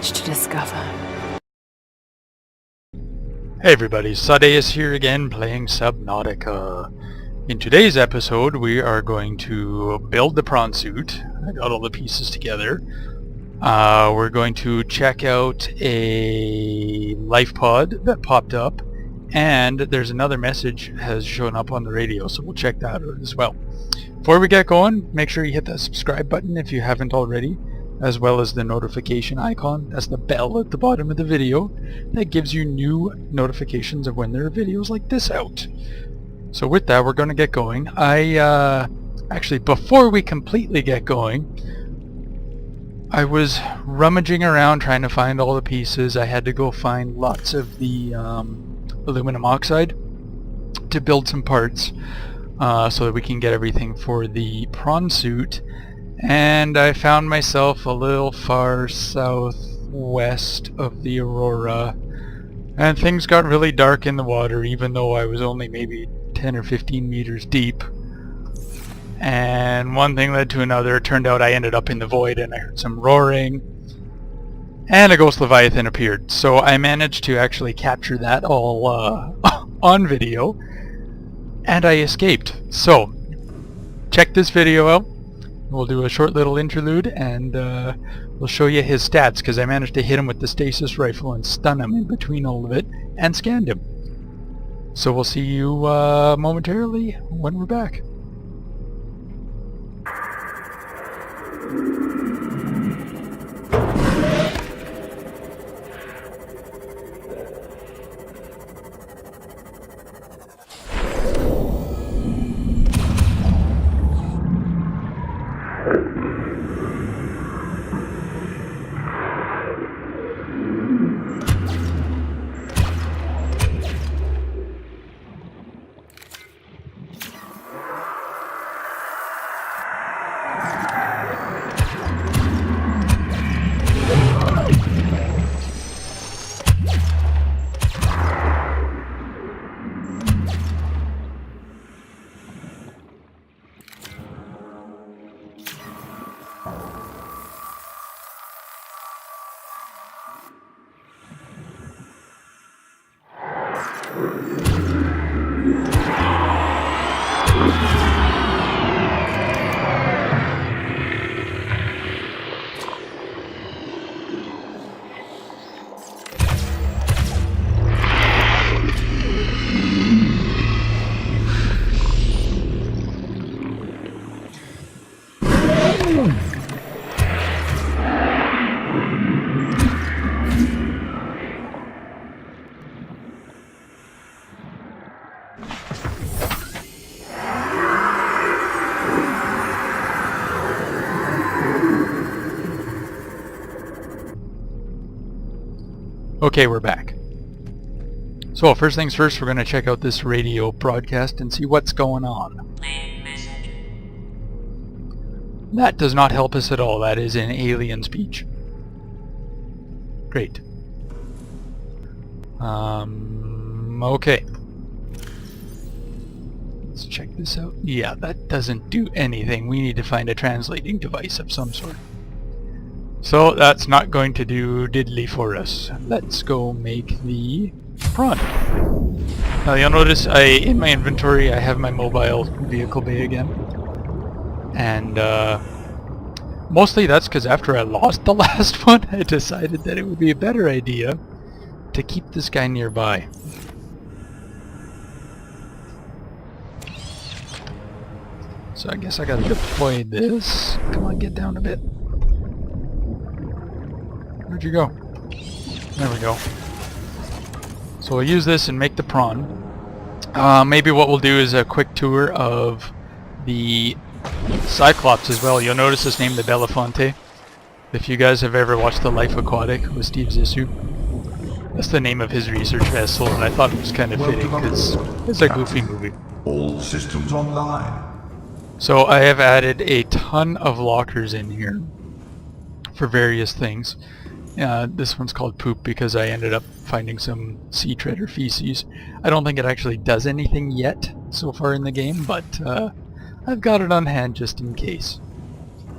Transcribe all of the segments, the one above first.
much to discover. Hey everybody, Sadeus here again playing Subnautica. In today's episode we are going to build the prawn suit. I got all the pieces together. We're going to check out a life pod that popped up, and there's another message has shown up on the radio, so we'll check that out as well. Before we get going, make sure you hit that subscribe button if you haven't already, as well as the notification icon. That's the bell at the bottom of the video that gives you new notifications of when there are videos like this out. So with that, we're going to get going. Actually, before we completely get going, I was rummaging around trying to find all the pieces. I had to go find lots of the aluminum oxide to build some parts so that we can get everything for the prawn suit. And I found myself a little far southwest of the Aurora, and things got really dark in the water, even though I was only maybe 10 or 15 meters deep. And one thing led to another. It turned out I ended up in the void, and I heard some roaring, and a ghost leviathan appeared. So I managed to actually capture that all on video, and I escaped. So check this video out. We'll do a short little interlude, and we'll show you his stats, because I managed to hit him with the stasis rifle and stun him in between all of it, and scanned him. So we'll see you momentarily when we're back. Okay, we're back. So first things first, we're going to check out this radio broadcast and see what's going on. That does not help us at all. That is in alien speech. Great. Okay. Let's check this out. Yeah, that doesn't do anything. We need to find a translating device of some sort. So that's not going to do diddly for us. Let's go make the prawn. Now you'll notice in my inventory I have my mobile vehicle bay again. And mostly that's because after I lost the last one, I decided that it would be a better idea to keep this guy nearby. So I guess I gotta deploy this. Come on, get down a bit. Where'd you go? There we go. So we'll use this and make the prawn. Maybe what we'll do is a quick tour of the Cyclops as well. You'll notice it's named the Belafonte. If you guys have ever watched The Life Aquatic with Steve Zissou, that's the name of his research vessel, and I thought it was kind of fitting because it's a goofy movie. All systems online. So I have added a ton of lockers in here for various things. This one's called Poop because I ended up finding some sea treader feces. I don't think it actually does anything yet so far in the game, but I've got it on hand just in case.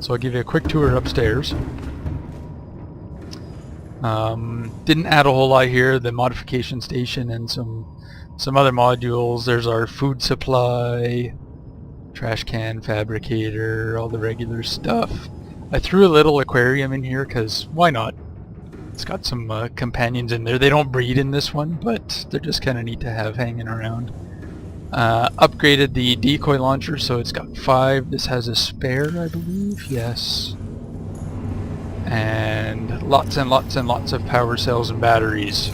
So I'll give you a quick tour upstairs. Didn't add a whole lot here. The modification station and some other modules. There's our food supply, trash can, fabricator, all the regular stuff. I threw a little aquarium in here because why not? It's got some companions in there. They don't breed in this one, but they're just kind of neat to have hanging around. Upgraded the decoy launcher, so it's got 5. This has a spare, I believe. Yes. And lots and lots and lots of power cells and batteries.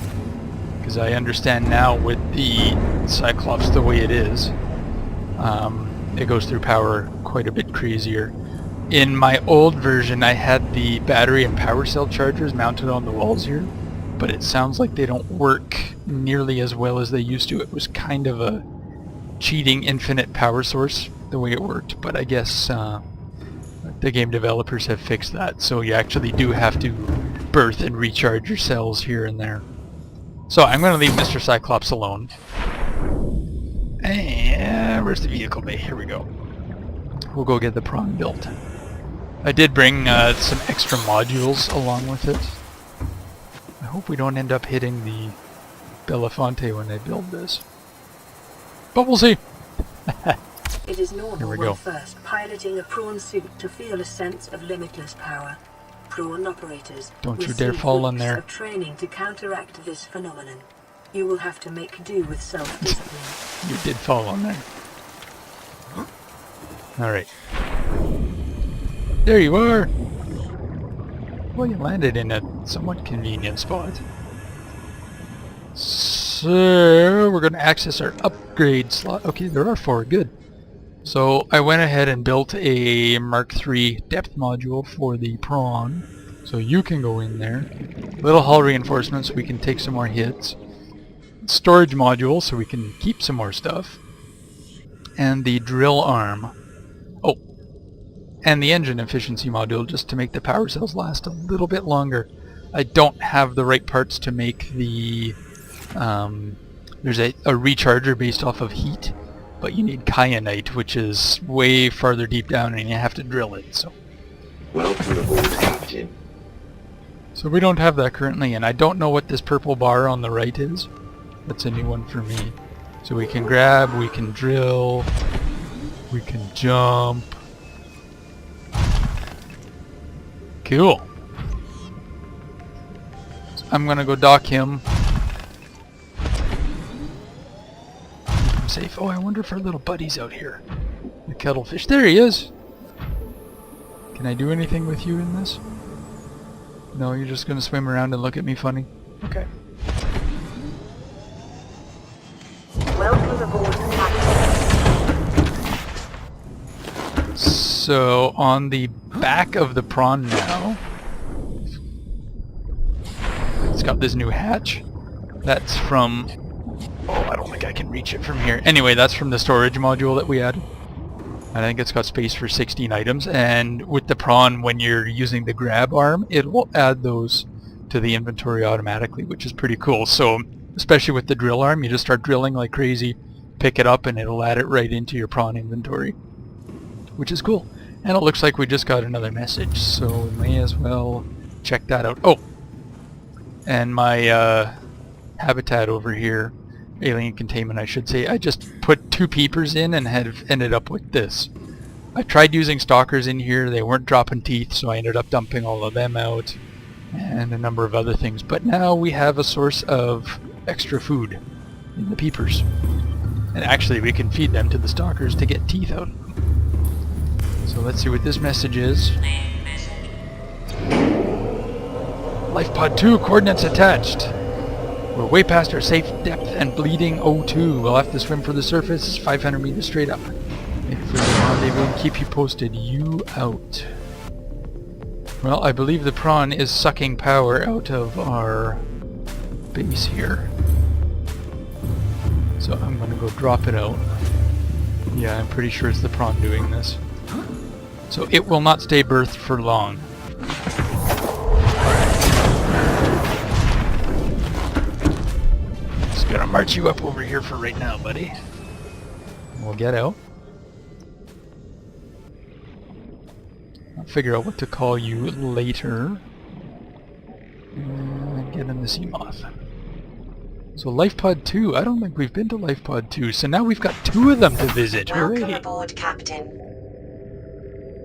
Because I understand now with the Cyclops the way it is, it goes through power quite a bit crazier. In my old version I had the battery and power cell chargers mounted on the walls here, but it sounds like they don't work nearly as well as they used to. It was kind of a cheating infinite power source the way it worked, but I guess the game developers have fixed that, so you actually do have to berth and recharge your cells here and there. So I'm going to leave Mr. Cyclops alone. And where's the vehicle bay? Here we go. We'll go get the prawn built. I did bring some extra modules along with it. I hope we don't end up hitting the Belafonte when I build this. But we'll see. It is normal we when go. first piloting a prawn suit to feel a sense of limitless power. Prawn operators Don't you receive dare fall in weeks there. of training to counteract this phenomenon. You will have to make do with self-discipline. You did fall on there. Alright. There you are! Well, you landed in a somewhat convenient spot. So, we're going to access our upgrade slot. Okay, there are 4. Good. So, I went ahead and built a Mark III depth module for the prawn. So you can go in there. Little hull reinforcements so we can take some more hits. Storage module so we can keep some more stuff. And the drill arm. Oh, and the engine efficiency module just to make the power cells last a little bit longer. I don't have the right parts to make the... there's a recharger based off of heat, but you need kyanite, which is way farther deep down and you have to drill it. So Welcome aboard, Captain. So we don't have that currently, and I don't know what this purple bar on the right is. That's a new one for me. So we can grab, we can drill, we can jump. Cool. So I'm gonna go dock him. I'm safe. Oh, I wonder if our little buddy's out here. The cuttlefish. There he is! Can I do anything with you in this? No, you're just gonna swim around and look at me funny? Okay. Welcome aboard, Captain. So, on the back of the prawn now, it's got this new hatch. That's from... Oh, I don't think I can reach it from here. Anyway, that's from the storage module that we added. I think it's got space for 16 items, and with the prawn, when you're using the grab arm, it will add those to the inventory automatically, which is pretty cool. So, especially with the drill arm, you just start drilling like crazy, pick it up, and it'll add it right into your prawn inventory, which is cool. And it looks like we just got another message, so we may as well check that out. Oh! And my habitat over here, alien containment I should say, I just put 2 peepers in and have ended up with this. I tried using stalkers in here, they weren't dropping teeth, so I ended up dumping all of them out, and a number of other things. But now we have a source of extra food in the peepers. And actually we can feed them to the stalkers to get teeth out. So let's see what this message is. Life pod 2, coordinates attached. We're way past our safe depth and bleeding O2. We'll have to swim for the surface 500 meters straight up. Make it for the rendezvous and keep you posted. You out. Well, I believe the prawn is sucking power out of our base here. So I'm gonna go drop it out. Yeah, I'm pretty sure it's the prawn doing this. So it will not stay berthed for long. Just gonna march you up over here for right now, buddy. We'll get out. I'll figure out what to call you later. and then the sea moth. So Life Pod 2, I don't think we've been to Life Pod 2, so now we've got 2 of them to visit. Welcome Hooray! aboard, Captain.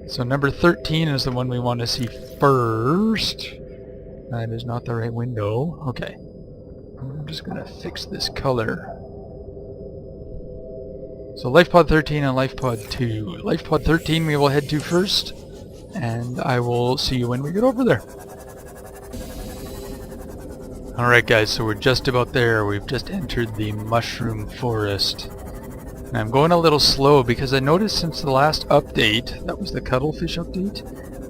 So number 13 is the one we want to see first. That is not the right window. Okay. I'm just going to fix this color. So Life Pod 13 and Life Pod 2. Life Pod 13 we will head to first, and I will see you when we get over there. Alright guys, so we're just about there. We've just entered the mushroom forest. And I'm going a little slow because I noticed since the last update, that was the cuttlefish update,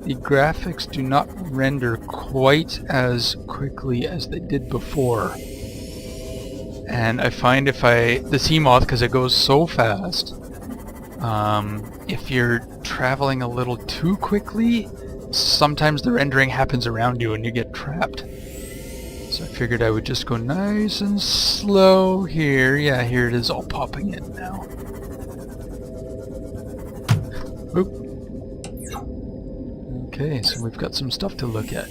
the graphics do not render quite as quickly as they did before. And I find if the sea moth, because it goes so fast, if you're traveling a little too quickly, sometimes the rendering happens around you and you get trapped. So I figured I would just go nice and slow here. Yeah, here it is all popping in now. Oop. Okay, so we've got some stuff to look at.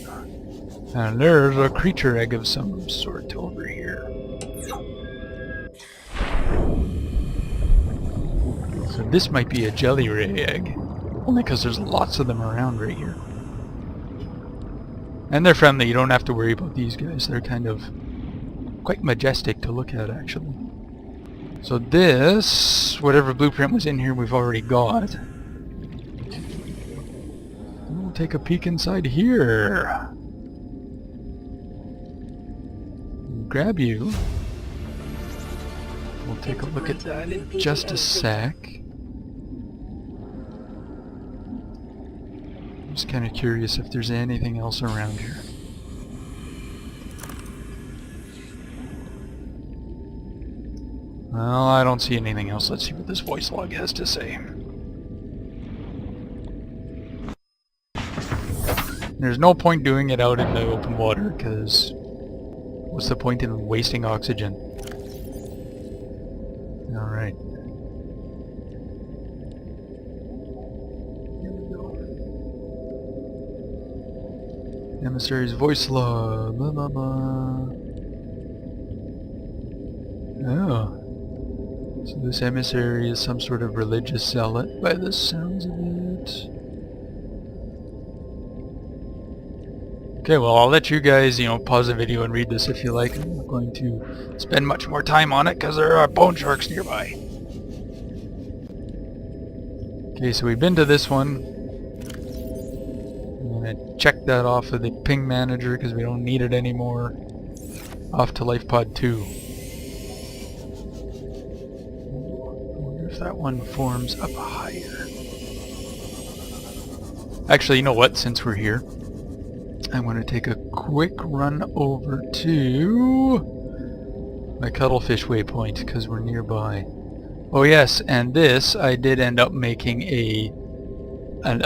And there's a creature egg of some sort over here. So this might be a jelly ray egg. Only because there's lots of them around right here. And they're friendly, you don't have to worry about these guys. They're kind of quite majestic to look at, actually. So this, whatever blueprint was in here, we've already got. We'll take a peek inside here. Grab you. We'll take a look at that in just a sec. Just kind of curious if there's anything else around here. Well, I don't see anything else. Let's see what this voice log has to say. There's no point doing it out in the open water, because what's the point in wasting oxygen? Alright. Emissary's voice log. Blah blah blah. Oh. So this emissary is some sort of religious zealot by the sounds of it. Okay, well I'll let you guys, pause the video and read this if you like. I'm not going to spend much more time on it because there are bone sharks nearby. Okay, so we've been to this one. Check that off of the ping manager because we don't need it anymore. Off to Life Pod 2. I wonder if that one forms up higher. Actually, you know what? Since we're here, I want to take a quick run over to my cuttlefish waypoint because we're nearby. Oh yes, and this I did end up making a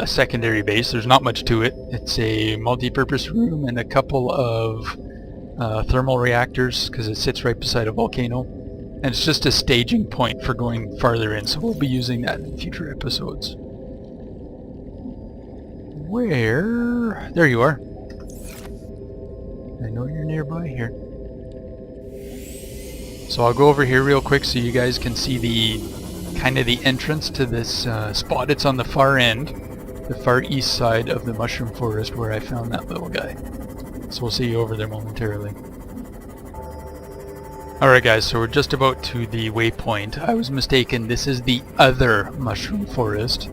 secondary base. There's not much to it. It's a multi-purpose room and a couple of thermal reactors because it sits right beside a volcano. And it's just a staging point for going farther in, so we'll be using that in future episodes. Where? There you are. I know you're nearby here. So I'll go over here real quick so you guys can see the entrance to this spot. It's on the far end, the far east side of the mushroom forest where I found that little guy. So we'll see you over there momentarily. Alright guys, so we're just about to the waypoint. I was mistaken, this is the other mushroom forest.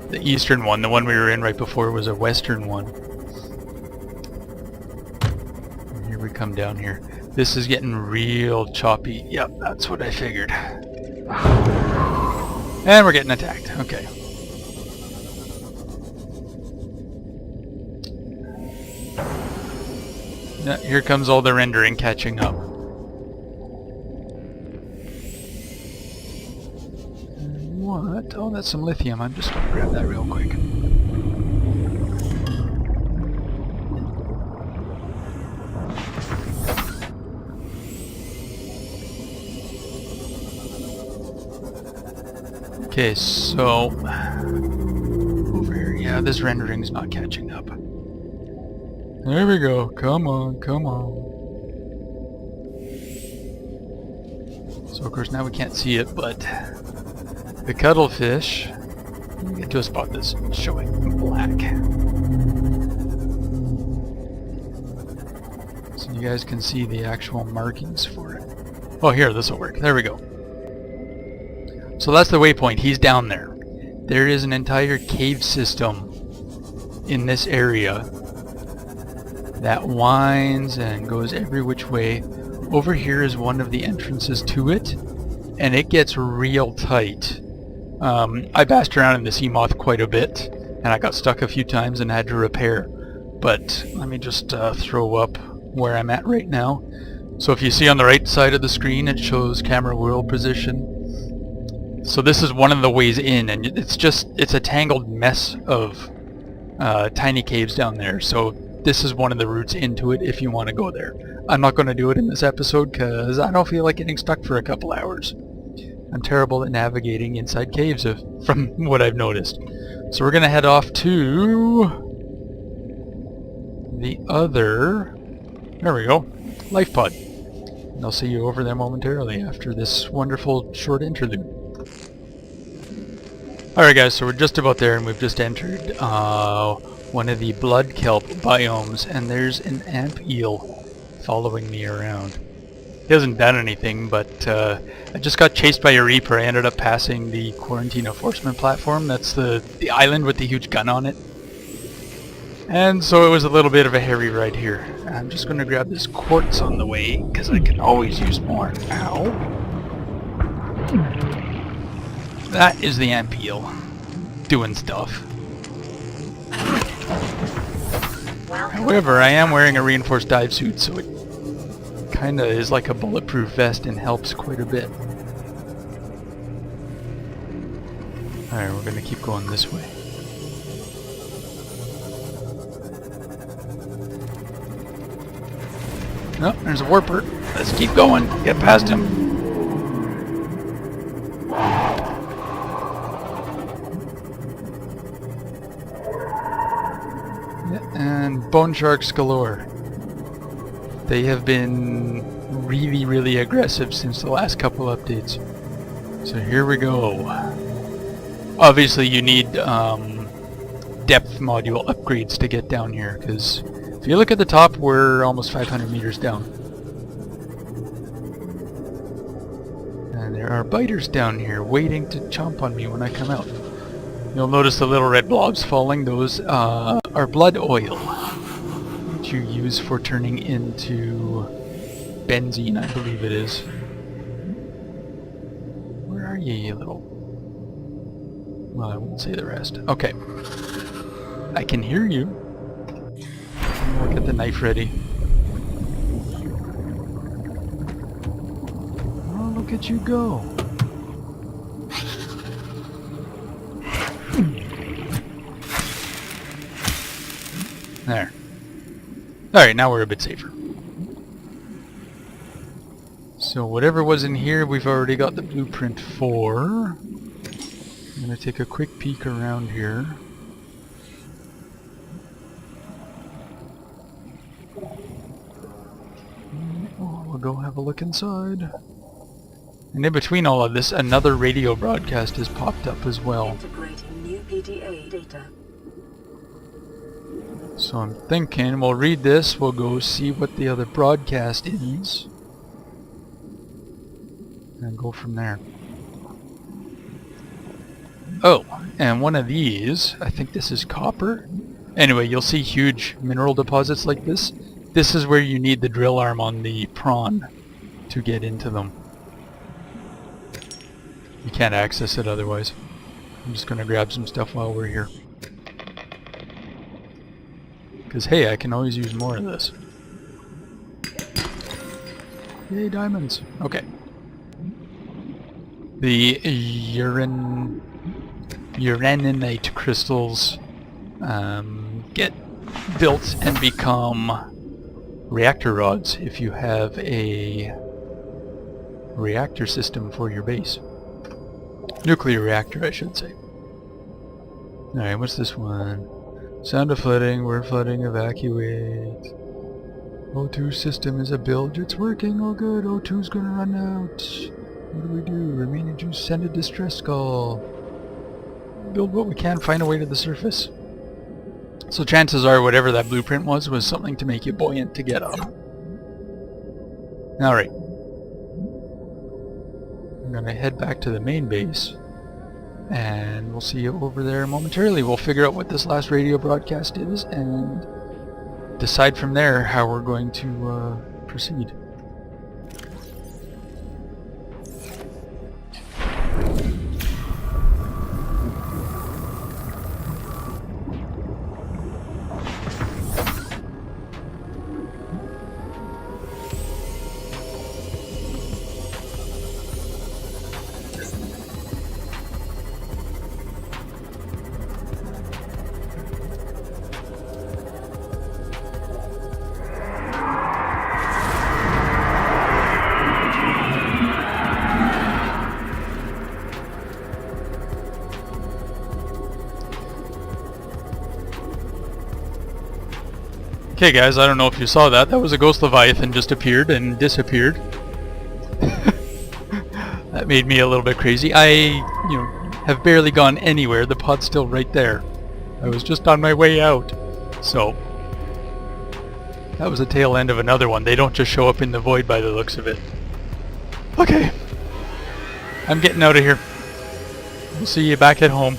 The eastern one, the one we were in right before, was a western one. And here we come down here. This is getting real choppy. Yep, that's what I figured. And we're getting attacked. Okay. Yeah, here comes all the rendering catching up. What? Oh, that's some lithium. I'm just going to grab that real quick. Okay, so over here, yeah, this rendering's not catching up. There we go. Come on, come on. So of course now we can't see it, but the cuttlefish, let me get to a spot that's showing black. So you guys can see the actual markings for it. Oh, here, this will work. There we go. So that's the waypoint. He's down there. There is an entire cave system in this area that winds and goes every which way. Over here is one of the entrances to it, and it gets real tight. I bashed around in the sea moth quite a bit, and I got stuck a few times and had to repair. But let me just throw up where I'm at right now. So if you see on the right side of the screen, it shows camera world position. So this is one of the ways in, and it's a tangled mess of tiny caves down there. So this is one of the routes into it if you want to go there. I'm not going to do it in this episode because I don't feel like getting stuck for a couple hours. I'm terrible at navigating inside caves from what I've noticed. So we're going to head off to the other, there we go, life pod. And I'll see you over there momentarily after this wonderful short interlude. Alright guys, so we're just about there and we've just entered one of the blood kelp biomes, and there's an amp eel following me around. He hasn't done anything, but I just got chased by a reaper. I ended up passing the quarantine enforcement platform. That's the island with the huge gun on it. And so it was a little bit of a hairy ride here. I'm just going to grab this quartz on the way, because I can always use more. Ow. That is the amp eel doing stuff. However, I am wearing a reinforced dive suit, so it kinda is like a bulletproof vest and helps quite a bit. Alright, we're gonna keep going this way. Oh, there's a warper. Let's keep going. Get past him. And bone sharks galore. They have been really, really aggressive since the last couple updates. So here we go. Obviously you need depth module upgrades to get down here, because if you look at the top, we're almost 500 meters down. And there are biters down here waiting to chomp on me when I come out. You'll notice the little red blobs falling. Those are blood oil, which you use for turning into benzene, I believe it is. Where are you, you little... Well, I won't say the rest. Okay. I can hear you. I'll get the knife ready. Oh, look at you go. There. Alright, now we're a bit safer. So whatever was in here, we've already got the blueprint for. I'm going to take a quick peek around here. We'll go have a look inside. And in between all of this, another radio broadcast has popped up as well. Integrating new PDA data. So I'm thinking we'll read this, we'll go see what the other broadcast is, and go from there. Oh, and one of these, I think this is copper. Anyway, you'll see huge mineral deposits like this. This is where you need the drill arm on the prawn to get into them. You can't access it otherwise. I'm just going to grab some stuff while we're here. Because, hey, I can always use more of this. Yay, diamonds. Okay. The uraninite crystals get built and become reactor rods if you have a reactor system for your base. Nuclear reactor, I should say. Alright, what's this one? Sound of flooding, we're flooding, evacuate. O2 system is a bilge, it's working, oh good, O2's gonna run out. What do we do? Remaining juice, send a distress call. Build what we can, find a way to the surface. So chances are whatever that blueprint was something to make you buoyant to get up. Alright. I'm gonna head back to the main base. And we'll see you over there momentarily. We'll figure out what this last radio broadcast is and decide from there how we're going to proceed. Okay guys, I don't know if you saw that. That was a ghost leviathan just appeared and disappeared. That made me a little bit crazy. I, have barely gone anywhere. The pod's still right there. I was just on my way out. So, that was the tail end of another one. They don't just show up in the void by the looks of it. Okay. I'm getting out of here. We'll see you back at home.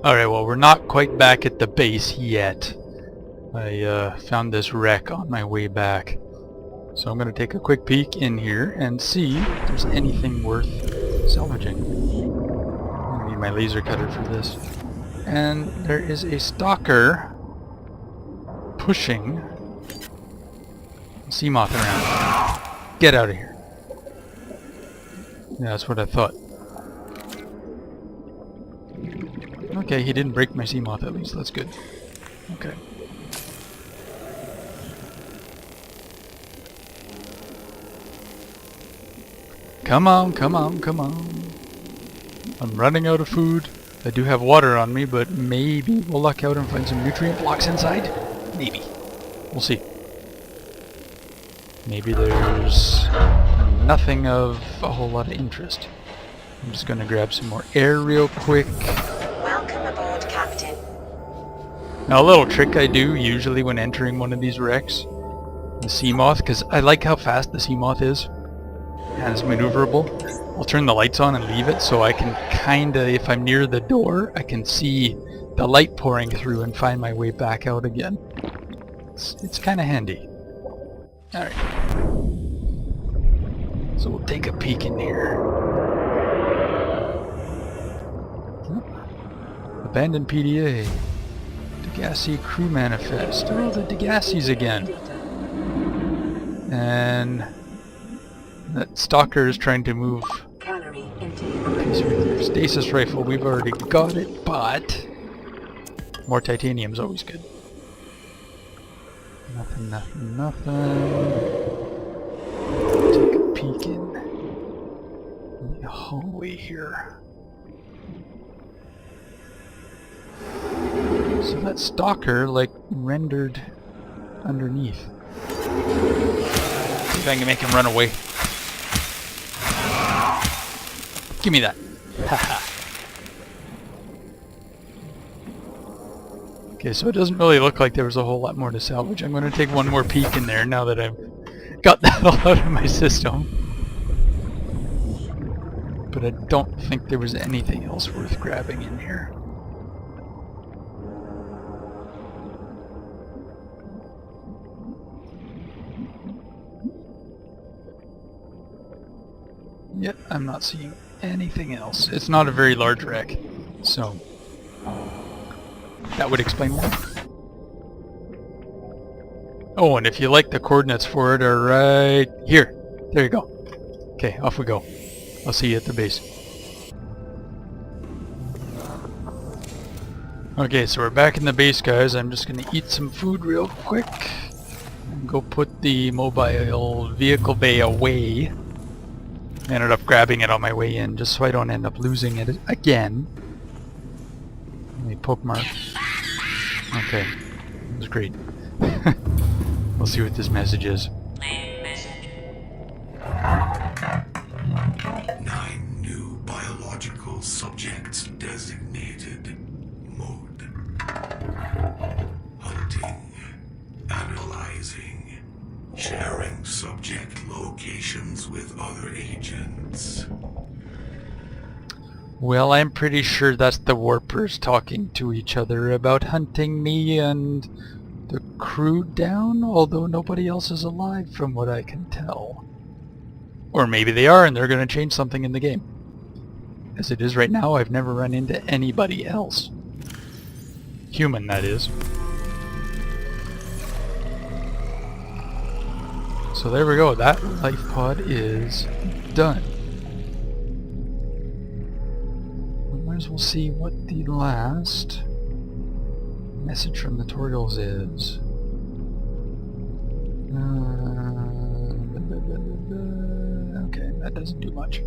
Alright, well, we're not quite back at the base yet. I found this wreck on my way back. So I'm going to take a quick peek in here and see if there's anything worth salvaging. I'm going to need my laser cutter for this. And there is a stalker pushing a sea moth around. Get out of here. Yeah, that's what I thought. Okay, he didn't break my sea moth at least. That's good. Okay. Come on, come on, come on. I'm running out of food. I do have water on me, but maybe we'll luck out and find some nutrient blocks inside. Maybe. We'll see. Maybe there's nothing of a whole lot of interest. I'm just gonna grab some more air real quick. Welcome aboard, Captain. Now a little trick I do usually when entering one of these wrecks, the sea moth, because I like how fast the sea moth is and it's maneuverable. I'll turn the lights on and leave it so I can kinda, if I'm near the door, I can see the light pouring through and find my way back out again. It's kinda handy. Alright. So we'll take a peek in here. Abandoned PDA. Degassi crew manifest. Oh, the Degassis again. And that stalker is trying to move. Calorie intake. Piece right there. Stasis rifle, we've already got it, but more titanium's always good. Nothing, nothing, nothing. Take a peek in the hallway here. So that stalker, like, rendered underneath. See if I can make him run away. Give me that. Haha. Okay, so it doesn't really look like there was a whole lot more to salvage. I'm going to take one more peek in there now that I've got that all out of my system. But I don't think there was anything else worth grabbing in here. Yep, I'm not seeing anything else. It's not a very large wreck, so that would explain why. Oh, and if you like, the coordinates for it are right here. There you go. Okay, off we go. I'll see you at the base. Okay, so we're back in the base, guys. I'm just gonna eat some food real quick and go put the mobile vehicle bay away. I ended up grabbing it on my way in just so I don't end up losing it again. Let me poke mark. Okay, that was great. We'll see what this message is. 9 new biological subjects designated. Mode. Hunting. Analyzing. Sharing subject locations with other agents. Well, I'm pretty sure that's the warpers talking to each other about hunting me and the crew down, although nobody else is alive from what I can tell. Or maybe they are and they're going to change something in the game. As it is right now, I've never run into anybody else. Human, that is. So there we go, that life pod is done. We might as well see what the last message from the tutorials is. Okay, that doesn't do much.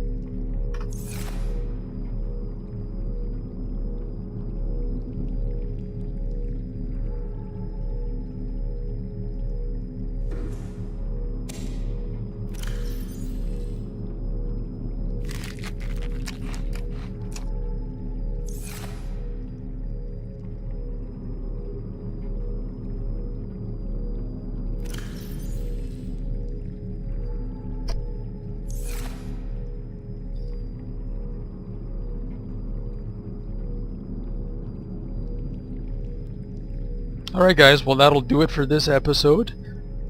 Alright guys, well that'll do it for this episode.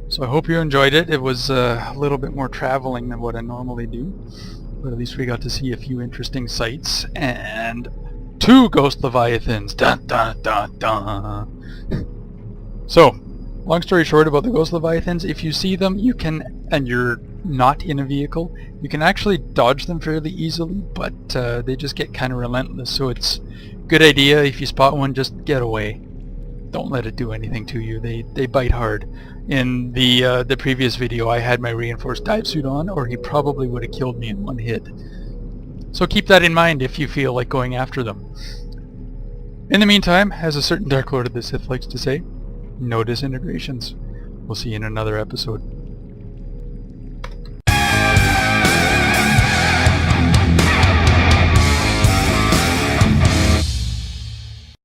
So I hope you enjoyed it. It was a little bit more traveling than what I normally do. But at least we got to see a few interesting sights and 2 ghost leviathans. Dun dun dun dun. So, long story short about the ghost leviathans, if you see them, you can, and you're not in a vehicle, you can actually dodge them fairly easily, but they just get kind of relentless. So it's a good idea if you spot one, just get away. Don't let it do anything to you. They bite hard. In the previous video, I had my reinforced dive suit on, or he probably would have killed me in one hit. So keep that in mind if you feel like going after them. In the meantime, as a certain Dark Lord of the Sith likes to say, no disintegrations. We'll see you in another episode.